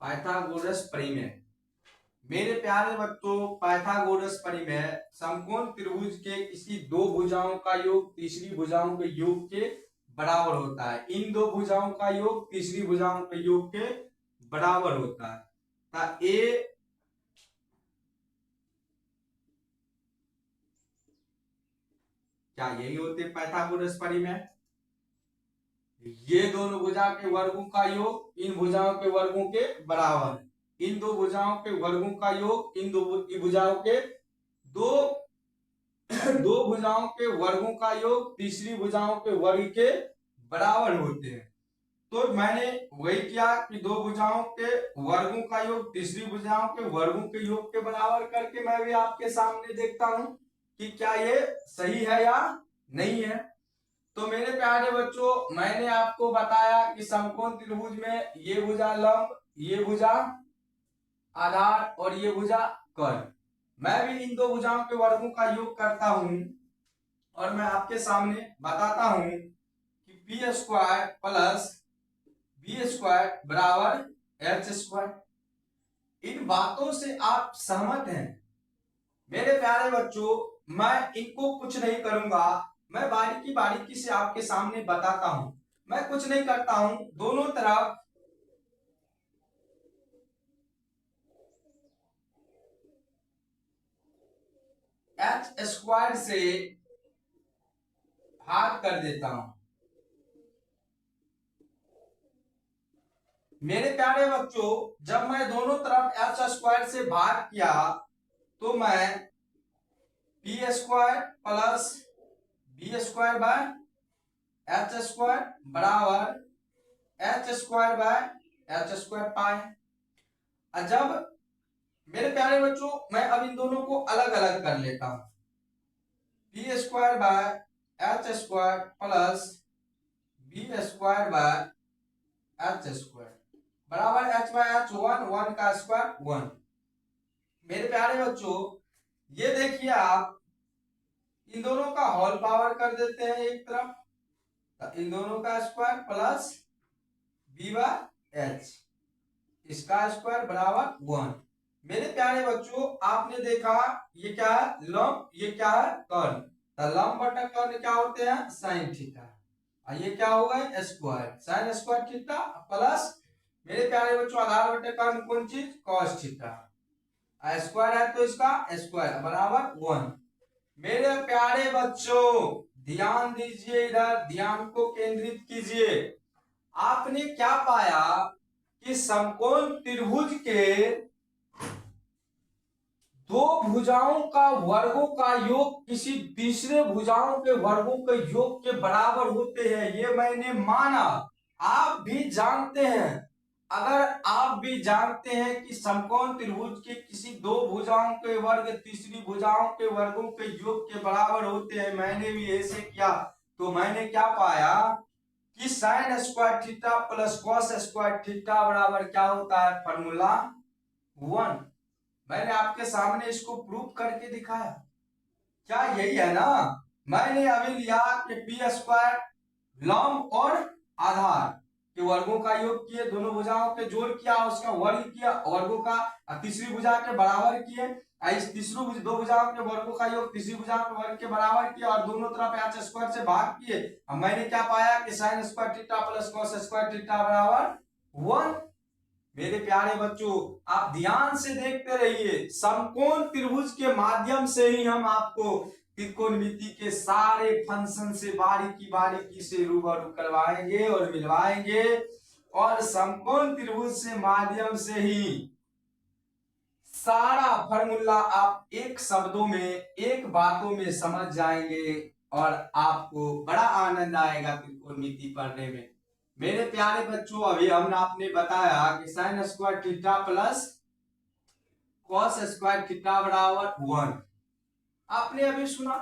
पाइथागोरस परिमेय मेरे प्यारे बच्चों, पाइथागोरस परिमेय समकोण त्रिभुज के किसी दो भुजाओं का योग तीसरी भुजाओं के योग के बराबर होता है। इन दो भुजाओं का योग तीसरी भुजाओं के योग के बराबर होता है। ए क्या यही होते पाइथागोरस परिमेय? ये दोनों भुजा के वर्गों का योग इन भुजाओं के वर्गों के बराबर, इन दो भुजाओं के वर्गों का योग इन दो भुजाओं के दो भुजाओं के वर्गों का योग तीसरी भुजाओं के वर्ग के बराबर होते हैं। तो मैंने वही किया कि दो भुजाओं के वर्गों का योग तीसरी भुजाओं के वर्गों के योग के बराबर करके मैं भी आपके सामने देखता हूं कि क्या ये सही है या नहीं है। तो मेरे प्यारे बच्चों, मैंने आपको बताया कि समकोण त्रिभुज में ये भुजा लंब, ये भुजा आधार और ये भुजा कर्ण। मैं भी इन दो भुजाओं के वर्गों का योग करता हूं और मैं आपके सामने बताता हूं कि P square plus B square बराबर एच स्क्वायर। इन बातों से आप सहमत हैं मेरे प्यारे बच्चों? मैं इनको कुछ नहीं करूंगा, मैं बारीकी बारीकी से आपके सामने बताता हूं। मैं कुछ नहीं करता हूं, दोनों तरफ एच स्क्वायर से भाग कर देता हूं। मेरे प्यारे बच्चों, जब मैं दोनों तरफ एच स्क्वायर से भाग किया तो मैं P square plus B square by H square बराबर H square by H square पाए। जब मेरे प्यारे बच्चों, मैं अब इन दोनों को अलग अलग कर लेता हूं। P square by H square plus B square by H square बराबर एच बाय एच, वन का स्क्वायर वन। मेरे प्यारे बच्चों, ये देखिए आप इन दोनों का होल पावर कर देते हैं एक तरफ, तो इन दोनों का square plus B by H, इसका स्क्वायर बराबर वन। मेरे प्यारे बच्चों, आपने देखा ये क्या है लंब, ये क्या है कर्ण। तो लंब बटा कर्ण क्या होते हैं साइन थीटा, और ये क्या हो गए square sine square theta plus मेरे प्यारे बच्चों आधार बटे कर्ण कौन चीज कॉस थीटा, स्क्वायर है तो इसका स्क्वायर बराबर वन। मेरे प्यारे बच्चों ध्यान दीजिए, इधर ध्यान को केंद्रित कीजिए। आपने क्या पाया कि समकोण त्रिभुज के दो भुजाओं का वर्गों का योग किसी तीसरे भुजाओं के वर्गों के योग के बराबर होते हैं। ये मैंने माना, आप भी जानते हैं। अगर आप भी जानते हैं कि समकोण त्रिभुज के किसी दो भुजाओं के वर्ग तीसरी भुजाओं के वर्गों के योग के बराबर होते हैं, मैंने भी ऐसे किया तो मैंने क्या पाया कि sine square theta plus cos square theta बराबर क्या होता है फॉर्मूला वन। मैंने आपके सामने इसको प्रूफ करके दिखाया, क्या यही है ना? मैंने अभी लिया कि पी स्क्वायर लंब और आधार के वर्गों का योग किए, दोनों भुजाओं के जोड़ किया, उसका वर्ग किया, वर्गों का तीसरी भुजा के बराबर किए, इस तीसरी दो भुजाओं के वर्गों का योग तीसरी भुजा के वर्ग के बराबर किया और दोनों तरफ एच स्क्वायर से भाग किए। अब मैंने क्या पाया कि sine square theta plus cos square theta बराबर वन। मेरे प्यारे बच्चों, आप ध्यान से देखते रहिए, समकोण त्रिभुज के माध्यम से ही हम आपको त्रिकोणमिति के सारे फंक्शन से बारीकी बारीकी से रूबरू करवाएंगे और मिलवाएंगे, और समकोण त्रिभुज से माध्यम से ही सारा फॉर्मूला आप एक शब्दों में एक बातों में समझ जाएंगे और आपको बड़ा आनंद आएगा त्रिकोणमिति पढ़ने में। मेरे प्यारे बच्चों, अभी हमने आपने बताया कि sine square theta plus cos square theta बराबर वन। आपने अभी सुना,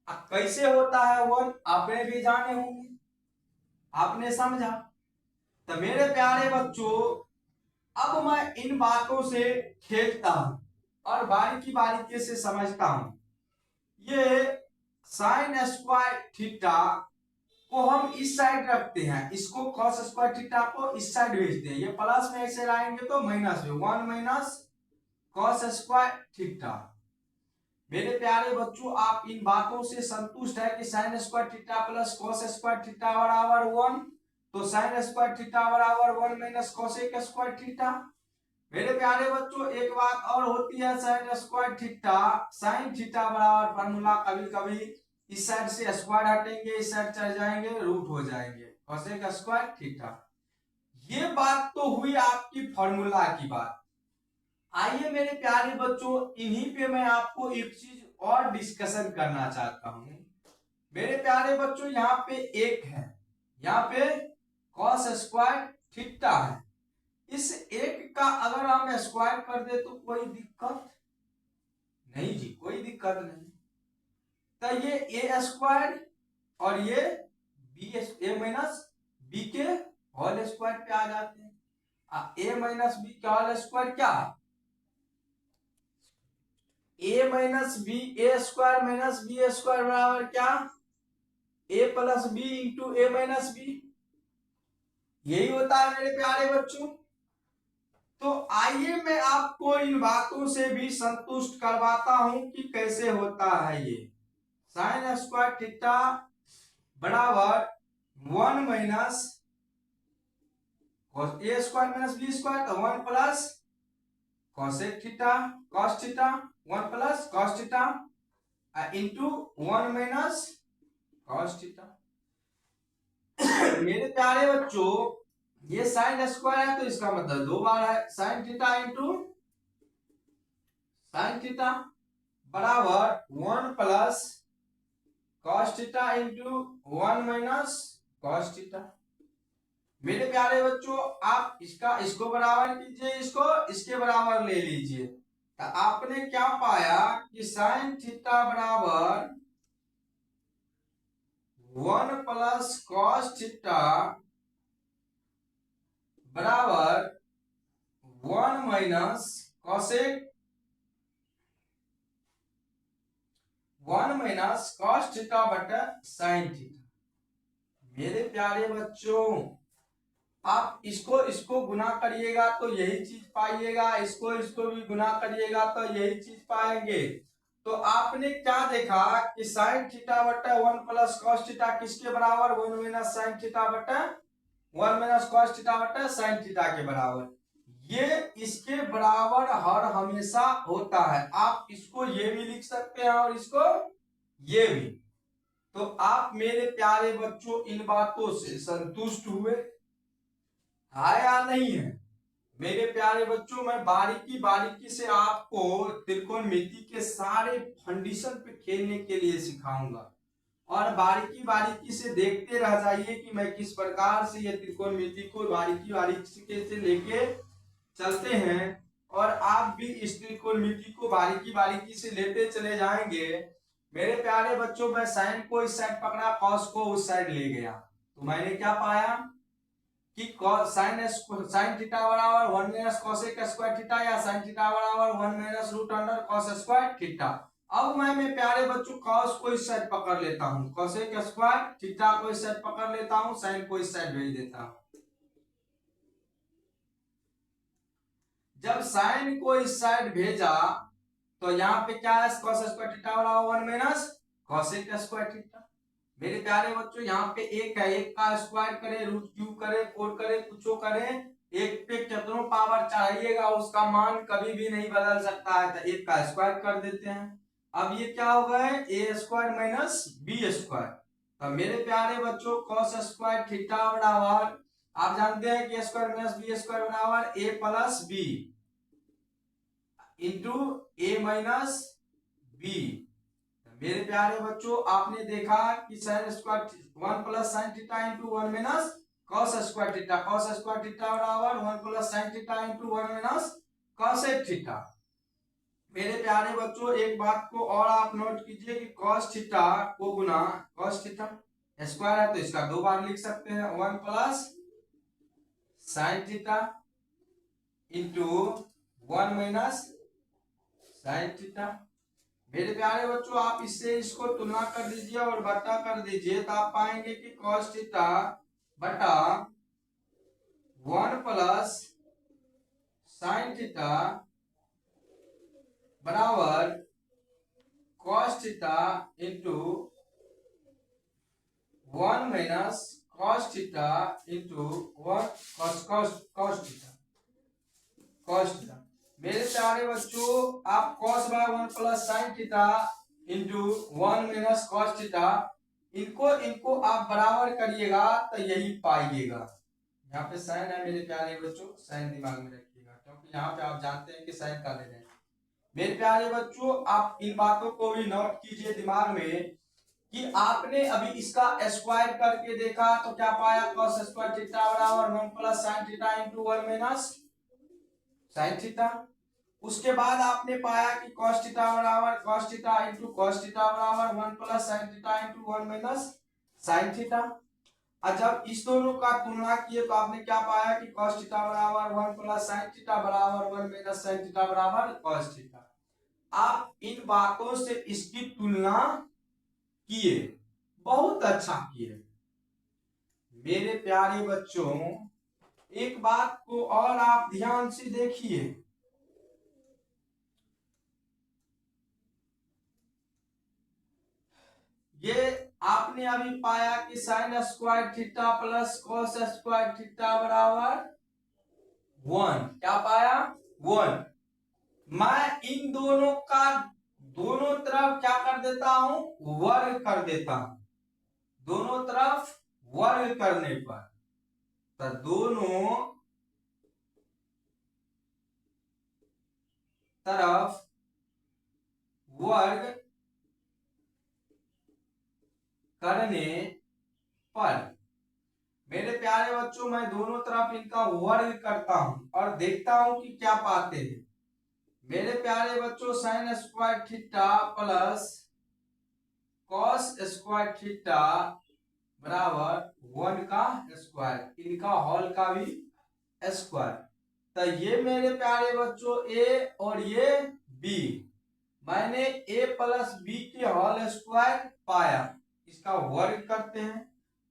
अब कैसे होता है वन आपने भी जाने होंगे, आपने समझा। तो मेरे प्यारे बच्चों, अब मैं इन बातों से खेलता हूं और बारीकी बारीकी से समझता हूं। ये साइन स्क्वायर थीटा को हम इस साइड रखते हैं, इसको कॉस स्क्वायर थीटा को इस साइड भेजते हैं। ये प्लस में ऐसे लाएंगे तो माइनस में 1 माइनस कॉस स्क्वायर थीटा। मेरे प्यारे बच्चों, आप इन बातों से संतुष्ट है कि sine square theta plus cos square theta बराबर 1, तो साइन स्क्वायर थीटा बराबर 1 माइनस कॉसेक स्क्वायर थीटा। मेरे प्यारे बच्चों, एक बात और होती है, sine square theta sine theta बराबर फार्मूला कभी कभी इस साइड से स्क्वायर हटेंगे, इस साइड चल जाएंगे, रूट हो जाएंगे, कॉसेक स्क्वायर थीटा। ये बात तो हुई आपकी फार्मूला की बात। आइए मेरे प्यारे बच्चों, इन्हीं पे मैं आपको एक चीज और डिस्कशन करना चाहता हूं। मेरे प्यारे बच्चों, यहाँ पे एक है, यहाँ पे कॉस स्क्वायर थीटा है। इस एक का अगर हम स्क्वायर कर दे तो कोई दिक्कत नहीं जी, कोई दिक्कत नहीं। तो ये ए स्क्वायर और ये बी ए माइनस बी के होल स्क्वायर पे आ जाते हैं। ए माइनस बी का होल स्क्वायर क्या है? ए माइनस बी, ए स्क्वायर माइनस बी स्क्वायर बराबर क्या? ए प्लस बी इंटू ए माइनस बी। यही होता है मेरे प्यारे बच्चों। तो आइए मैं आपको इन बातों से भी संतुष्ट करवाता हूं कि कैसे होता है ये। साइन स्क्वायर थीटा बराबर 1 माइनस ए स्क्वायर माइनस बी स्क्वायर, तो 1 plus cosec theta cos theta, 1 plus cos theta into 1 minus cos theta. मेरे प्यारे बच्चों, ये साइन स्क्वायर है तो इसका मतलब 2 बार है, sign theta into sine theta बराबर 1 plus cos theta into 1 minus cos theta. मेरे प्यारे बच्चों, आप इसको बराबर कीजिए, इसको इसके बराबर ले लीजिए, तो आपने क्या पाया कि साइन थीटा बराबर 1 प्लस कॉस थीटा बराबर 1 minus cosec 1 minus cos theta बटा साइन थीटा। मेरे प्यारे बच्चों, आप इसको गुना करिएगा तो यही चीज पाइएगा, इसको भी गुना करिएगा तो यही चीज पाएंगे। तो आपने क्या देखा कि साइन थीटा बटा 1 प्लस कॉस थीटा किसके बराबर? 1 माइनस साइन थीटा बटा 1 माइनस कॉस थीटा बटा साइन थीटा के बराबर। ये इसके बराबर हर हमेशा होता है। आप इसको ये भी लिख सकते हैं और इसको ये भी। तो आप मेरे प्यारे बच्चों इन बातों से संतुष्ट हुए है या नहीं है? मेरे प्यारे बच्चों, मैं बारीकी बारीकी से आपको त्रिकोणमिति के सारे फंडिशन पे खेलने के लिए सिखाऊंगा और बारीकी बारीकी से देखते रह जाइए कि मैं किस प्रकार से ये त्रिकोणमिति को बारीकी बारीकी से लेके चलते हैं और आप भी इस त्रिकोणमिति को बारीकी बारीकी से लेते चले जाएंगे। मेरे प्यारे बच्चों, मैं साइन को इस साइड पकड़ा, कॉस को उस साइड ले गया, तो मैंने क्या पाया कि साइन थीटा बराबर 1 माइनस कॉसेक स्क्वायर थीटा या साइन थीटा बराबर 1 minus root under cos square theta. अब मैं मेरे प्यारे बच्चों कॉस को इस साइड पकड़ लेता हूं, कॉसेक स्क्वायर थीटा को इस साइड पकड़ लेता हूं, साइन को इस साइड भेज देता हूं। जब साइन को इस साइड भेजा तो यहाँ पे क्या है? कॉस स्क्वायर थीटा बराबर 1 माइनस कॉसेक स्क्वायर थीटा। मेरे प्यारे बच्चों, यहाँ पे एक है, एक का स्क्वायर करे, रूट क्यूब करे, 4 करे, कुछ करे, एक पे कितनों पावर चढ़ाइएगा उसका मान कभी भी नहीं बदल सकता है, तो एक का स्क्वायर कर देते हैं। अब ये क्या हो गए? ए स्क्वायर माइनस बी स्क्वायर। तो मेरे प्यारे बच्चों, कॉस स्क्वायर थीटा बराबर, आप जानते हैं कि स्क्वायर माइनस बी स्क्वायर बराबर ए प्लस बी इंटू ए माइनस बी। मेरे प्यारे बच्चों, आपने देखा कि sine square 1 plus sine theta into 1 minus cos square theta, cos square theta बराबर 1 plus sine theta into 1 minus cosec theta. मेरे प्यारे बच्चों, एक बात को और आप नोट कीजिए कि कॉस थीटा को गुना कॉस थीटा स्क्वायर है तो इसका 2 बार लिख सकते हैं, 1 plus sine theta into 1 minus sine theta. मेरे प्यारे बच्चों आप इससे इसको तुलना कर दीजिए और बटा कर दीजिए तो आप पाएंगे कि cos थीटा बटा 1 प्लस साइन थीटा बराबर cos theta into 1 minus cos theta into 1 cos theta. मेरे प्यारे बच्चों आप cos by 1 plus sine theta into 1 minus cos theta इनको आप बराबर करिएगा तो यही पाइएगा। यहाँ पे साइन है मेरे प्यारे बच्चों, साइन दिमाग में रखिएगा क्योंकि यहाँ पे आप जानते हैं कि साइन का ले रहे हैं। मेरे प्यारे बच्चों आप इन बातों को भी नोट कीजिए दिमाग में कि आपने अभी इसका स्क्वायर करके देखा तो क्या पाया, cos स्क्वायर थीटा बराबर 1 plus sine theta into 1 minus sine theta. उसके बाद आपने पाया कि cos थीटा बराबर cos theta into cos theta बराबर 1 plus sine theta into 1 minus sine theta. और जब इस दोनों का तुलना किए तो आपने क्या पाया कि cos थीटा बराबर 1 प्लस साइन थीटा बराबर 1 माइनस साइन थीटा बराबर cos थीटा। आप इन बातों से इसकी तुलना किए, बहुत अच्छा किए। मेरे प्यारे बच्चों एक बात को और आप ध्यान से देखिए, ये आपने अभी पाया कि sine square theta plus cos square theta बराबर 1, क्या पाया 1। मैं इन दोनों का दोनों तरफ क्या कर देता हूं, वर्ग कर देता हूं। दोनों तरफ वर्ग करने पर तो दोनों तरफ वर्ग करने पर मेरे प्यारे बच्चों मैं दोनों तरफ इनका वर्ग करता हूं और देखता हूं कि क्या पाते हैं। मेरे प्यारे बच्चों sine square theta plus cos square theta बराबर 1 का स्क्वायर, इनका होल का भी स्क्वायर। तो ये मेरे प्यारे बच्चों ए और ये बी, मैंने ए प्लस बी के होल स्क्वायर पाया, इसका वर्ग करते हैं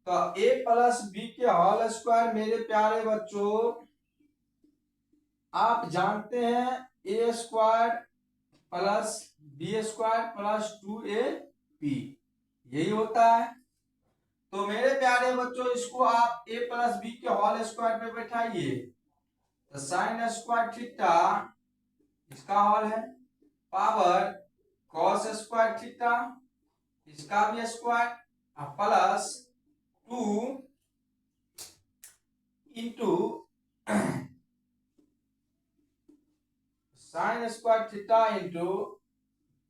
तो ए प्लस बी के होल स्क्वायर मेरे प्यारे बच्चों आप जानते हैं A square plus B square plus 2ab यही होता है। तो मेरे प्यारे बच्चों इसको आप ए प्लस बी के होल स्क्वायर पे बैठाइए तो साइन स्क्वायर थीटा इसका होल है पावर कॉस स्क्वायर थीटा इसका भी square plus 2 into sine square theta into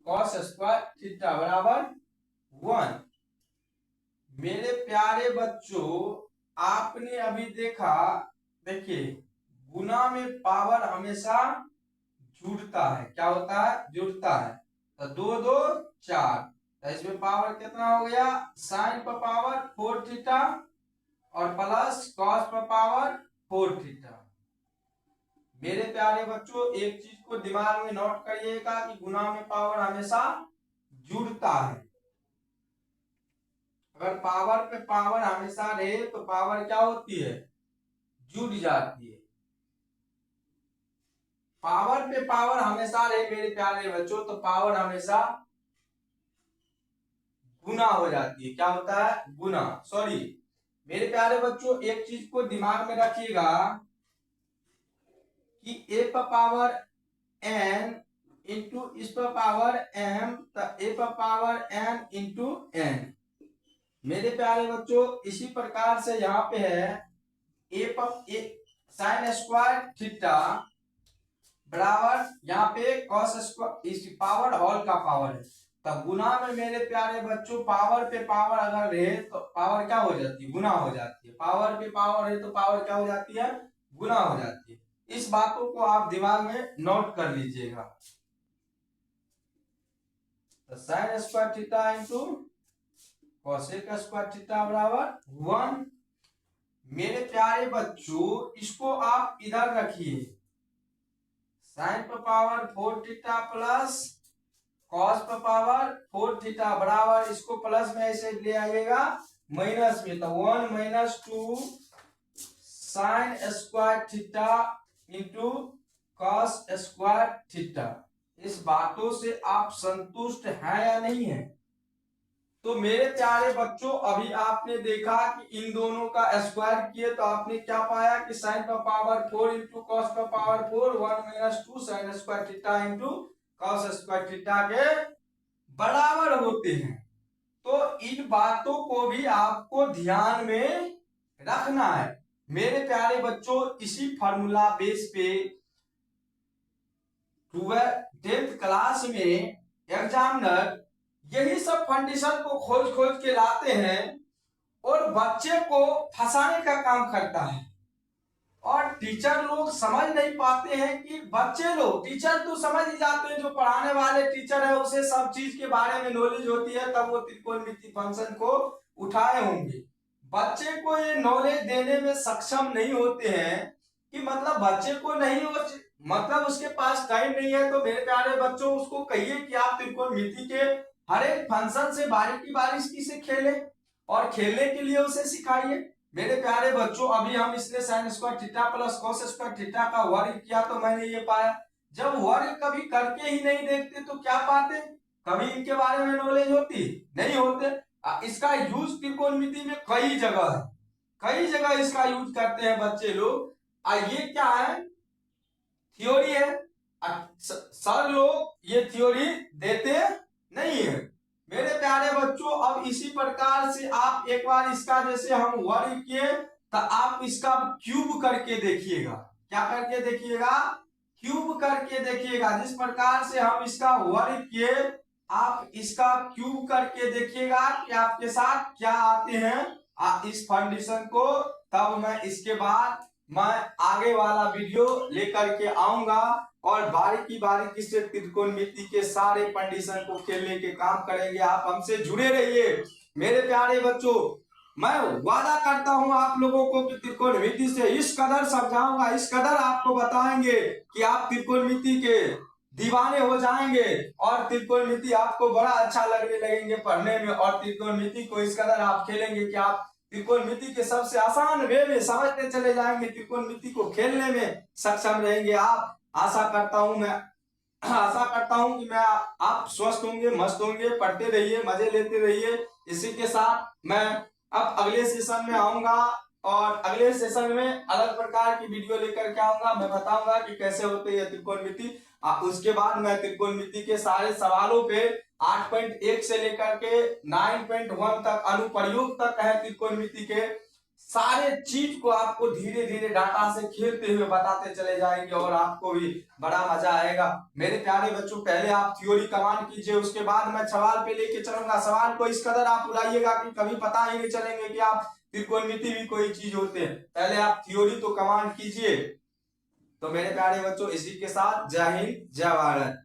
cos square theta बराबर 1। मेरे प्यारे बच्चों आपने अभी देखा, देखिए गुना में पावर हमेशा जुड़ता है, क्या होता है, जुड़ता है। तो 2 2 4 तो इसमें पावर कितना हो गया, साइन पर पावर 4 थीटा और प्लस कॉस पर पावर 4 थीटा। मेरे प्यारे बच्चों एक चीज को दिमाग में नोट करिएगा कि गुना में पावर हमेशा जुड़ता है। अगर पावर पे पावर हमेशा रहे तो पावर क्या होती है, जुड़ जाती है। पावर पे पावर हमेशा रहे मेरे प्यारे बच्चों तो पावर हमेशा गुना हो जाती है, क्या होता है, गुना। सॉरी मेरे प्यारे बच्चों एक चीज को दिमाग में रखिएगा कि ए पर पावर n इंटू इस पर पावर m तो ए पर पावर n इंटू n। मेरे प्यारे बच्चों इसी प्रकार से यहाँ पे है ए पर साइन स्क्वायर थीटा बराबर यहाँ पे कॉस स्क्वायर इस पावर होल का पावर है। तब गुना में मेरे प्यारे बच्चों पावर पे पावर अगर रहे तो पावर क्या हो जाती है, गुना हो जाती है। पावर पे पावर है तो पावर क्या हो जाती है, गुना हो जाती है। इस बातों को आप दिमाग में नोट कर लीजिएगा। तो sine square theta into cosec square theta बराबर 1। मेरे प्यारे बच्चों इसको आप इधर रखिए, साइन पर पावर 4 थीटा प्लस कॉस पर पावर 4 थीटा बराबर, इसको प्लस में ऐसे ले आइएगा माइनस में, तो 1 minus 2 sine square theta into cos square theta. इस बातों से आप संतुष्ट हैं या नहीं है? तो मेरे प्यारे बच्चों अभी आपने देखा कि इन दोनों का स्क्वायर किए तो आपने क्या पाया कि साइन का पावर 4 इंटू कॉस का power 4 1 minus 2 sine square theta into cos square theta के बराबर होते हैं। तो इन बातों को भी आपको ध्यान में रखना है मेरे प्यारे बच्चों। इसी फार्मूला बेस पे 10th क्लास में एग्जामिनर यही सब कंडीशन को खोज खोज के लाते हैं और बच्चे को फंसाने का काम करता है, और टीचर लोग समझ नहीं पाते हैं कि बच्चे लोग, टीचर तो समझ ही जाते हैं, जो पढ़ाने वाले टीचर है उसे सब चीज के बारे में नॉलेज होती है, तब वो त्रिकोणमिति फंक्शन को उठाए होंगे। बच्चे को ये नॉलेज देने में सक्षम नहीं होते हैं कि मतलब बच्चे को नहीं हो, मतलब उसके पास टाइम नहीं है। तो मेरे प्यारे बच्चों उसको कहिए कि आप त्रिकोणमिति के हर एक फंक्शन से बारीकी बारीकी से खेले और खेलने के लिए उसे सिखाइए। मेरे प्यारे बच्चों अभी हम इसने sine square theta plus cos square theta का वर्ग किया तो मैंने ये पाया। जब वर्ग कभी करके ही नहीं देखते तो क्या पाते, कभी इनके बारे में नॉलेज होती नहीं होते। इसका यूज त्रिकोणमिति में कई जगह है, कई जगह इसका यूज करते हैं बच्चे लोग। ये क्या है, थ्योरी है। सर लोग ये थ्योरी देते नहीं है मेरे प्यारे बच्चों। अब इसी प्रकार से आप एक बार इसका जैसे हम वर्ग किए तो आप इसका क्यूब करके देखिएगा। क्या करके देखिएगा? क्यूब करके देखिएगा। जिस प्रकार से हम इसका वर्ग किए आप इसका क्यूब करके देखिएगा कि आपके साथ क्या आते हैं इस कंडीशन को। तब मैं इसके बाद मैं आगे वाला वीडियो लेकर के आऊंगा और बारीकी बारीकी से त्रिकोणमिति के सारे कंडीशन को खेलने के काम करेंगे। आप हमसे जुड़े रहिए मेरे प्यारे बच्चों। मैं वादा करता हूं आप लोगों को कि त्रिकोणमिति से इस कदर समझाऊंगा, इस कदर आपको बताएंगे कि आप त्रिकोणमिति के दीवाने हो जाएंगे और त्रिकोणमिति आपको बड़ा अच्छा लगने लगेंगे पढ़ने में, और त्रिकोणमिति को इस कदर आप खेलेंगे कि आप त्रिकोणमिति के सबसे आसान वे में समझते चले जाएंगे, त्रिकोणमिति को खेलने में सक्षम रहेंगे आप। आशा करता हूं कि मैं आप स्वस्थ होंगे, मस्त होंगे, पढ़ते रहिए, मजे लेते रहिए। इसी के साथ मैं अब अगले सेशन में आऊंगा और अगले सेशन में अलग प्रकार की वीडियो लेकर के आऊंगा। मैं बताऊंगा कि कैसे होते हैं त्रिकोणमिति। उसके बाद मैं त्रिकोणमिति के सारे सवालों पे 8.1 से लेकर के 9.1 तक अनुप्रयोग तक है त्रिकोणमिति के सारे चीज को आपको धीरे धीरे डाटा से खेलते हुए बताते चले जाएंगे और आपको भी बड़ा मजा आएगा मेरे प्यारे बच्चों। पहले आप थ्योरी कमान कीजिए, उसके बाद मैं सवाल पे लेके चलूंगा। सवाल को इस कदर आप उड़ाइएगा कि कभी पता ही नहीं चलेंगे कि आप त्रिकोणमिति भी कोई चीज होते हैं। पहले आप थ्योरी तो कमान कीजिए। तो मेरे प्यारे बच्चों इसी के साथ जय हिंद जय भारत।